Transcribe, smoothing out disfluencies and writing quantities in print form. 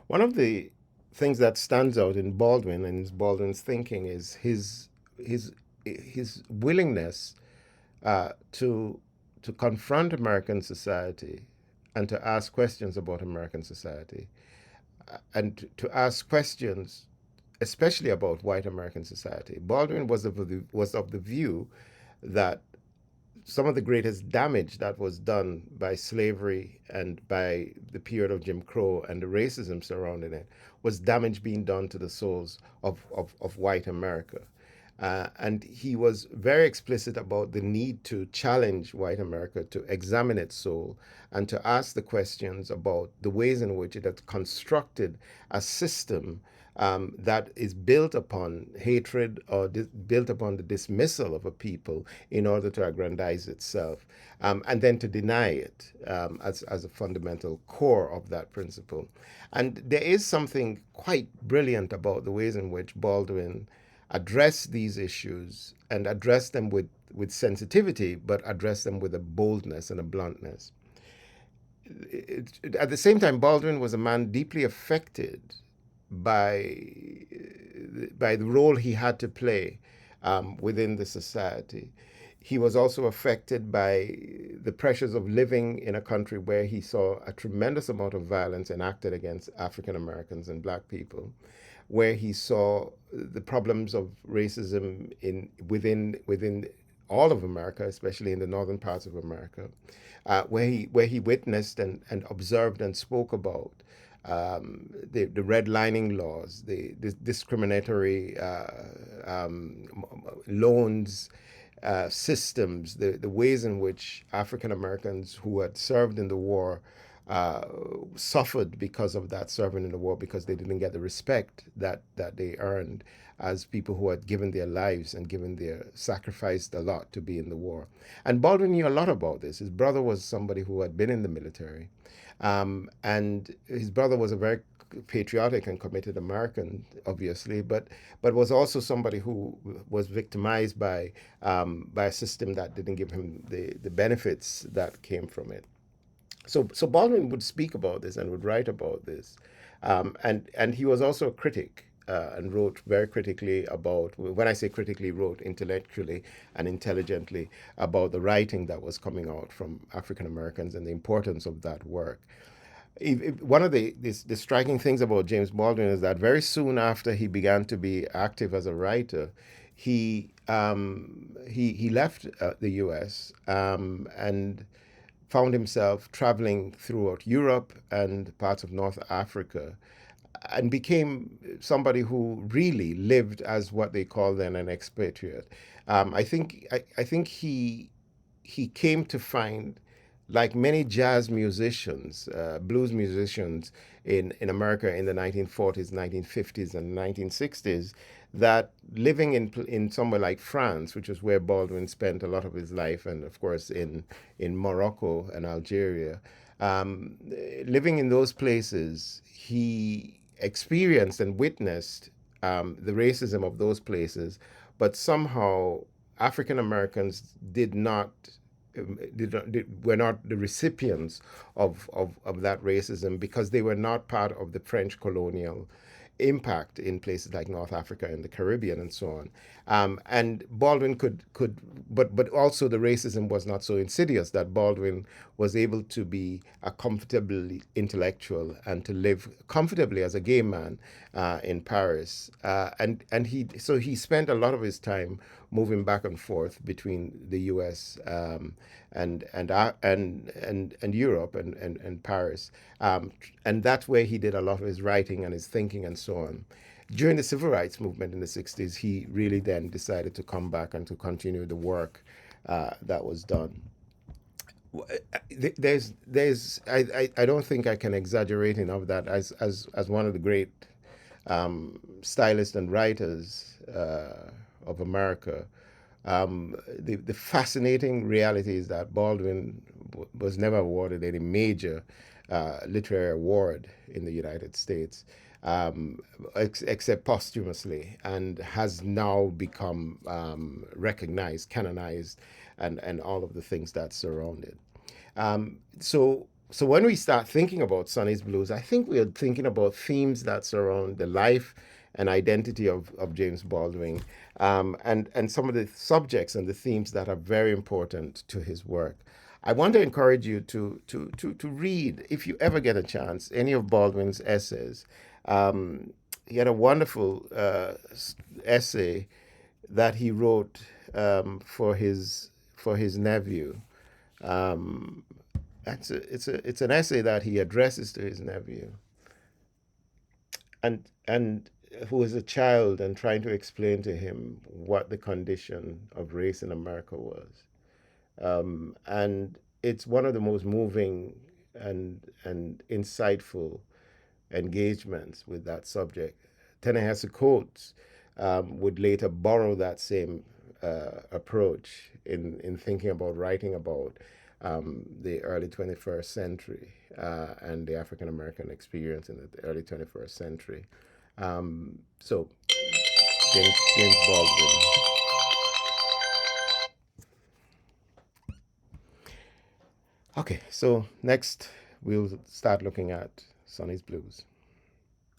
One of the things that stands out in Baldwin and Baldwin's thinking is his his willingness to confront American society and to ask questions about American society and to ask questions especially about white American society. Baldwin was of the view that some of the greatest damage that was done by slavery and by the period of Jim Crow and the racism surrounding it was damage being done to the souls of white America. And he was very explicit about the need to challenge white America to examine its soul and to ask the questions about the ways in which it had constructed a system that is built upon hatred or built upon the dismissal of a people in order to aggrandize itself, and then to deny it as a fundamental core of that principle. And there is something quite brilliant about the ways in which Baldwin address these issues and address them with sensitivity, but address them with a boldness and a bluntness. At the same time, Baldwin was a man deeply affected by the role he had to play within the society. He was also affected by the pressures of living in a country where he saw a tremendous amount of violence enacted against African Americans and black people, where he saw the problems of racism within all of America, especially in the northern parts of America, where he witnessed and observed and spoke about the redlining laws, the discriminatory loans systems, the ways in which African Americans who had served in the war suffered because of that serving in the war because they didn't get the respect that they earned as people who had given their lives and given their sacrificed a lot to be in the war. And Baldwin knew a lot about this. His brother was somebody who had been in the military. And his brother was a very patriotic and committed American, obviously, but was also somebody who was victimized by a system that didn't give him the benefits that came from it. So Baldwin would speak about this and would write about this, and he was also a critic. And wrote very critically about, when I say critically, wrote intellectually and intelligently about the writing that was coming out from African Americans and the importance of that work. One of the striking things about James Baldwin is that very soon after he began to be active as a writer, he left the U.S. And found himself traveling throughout Europe and parts of North Africa, and became somebody who really lived as what they call then an expatriate. I think he came to find, like many jazz musicians, blues musicians in America in the 1940s, 1950s, and 1960s, that living in somewhere like France, which is where Baldwin spent a lot of his life, and of course in Morocco and Algeria, um, living in those places, he experienced and witnessed the racism of those places, but somehow African Americans were not the recipients of that racism because they were not part of the French colonial impact in places like North Africa and the Caribbean and so on. And Baldwin but also the racism was not so insidious that Baldwin was able to be a comfortable intellectual and to live comfortably as a gay man in Paris. And he spent a lot of his time moving back and forth between the U.S. And Europe and Paris, and that's where he did a lot of his writing and his thinking and so on. During the civil rights movement in the 60s, he really then decided to come back and to continue the work that was done. I don't think I can exaggerate enough that as one of the great stylists and writers of America, the fascinating reality is that Baldwin was never awarded any major literary award in the United States, except posthumously, and has now become recognized, canonized, and all of the things that surround it. So so when we start thinking about Sonny's Blues, I think we are thinking about themes that surround the life and identity of James Baldwin, and some of the subjects and the themes that are very important to his work. I want to encourage you to read, if you ever get a chance, any of Baldwin's essays. He had a wonderful essay that he wrote for his nephew. Um, it's an essay that he addresses to his nephew, and who is a child, and trying to explain to him what the condition of race in America was. And it's one of the most moving and insightful engagements with that subject. Ta-Nehisi Coates would later borrow that same approach in thinking about writing about the early 21st century and the African American experience in the early 21st century. So, James Baldwin. Okay, so next we'll start looking at Sonny's Blues.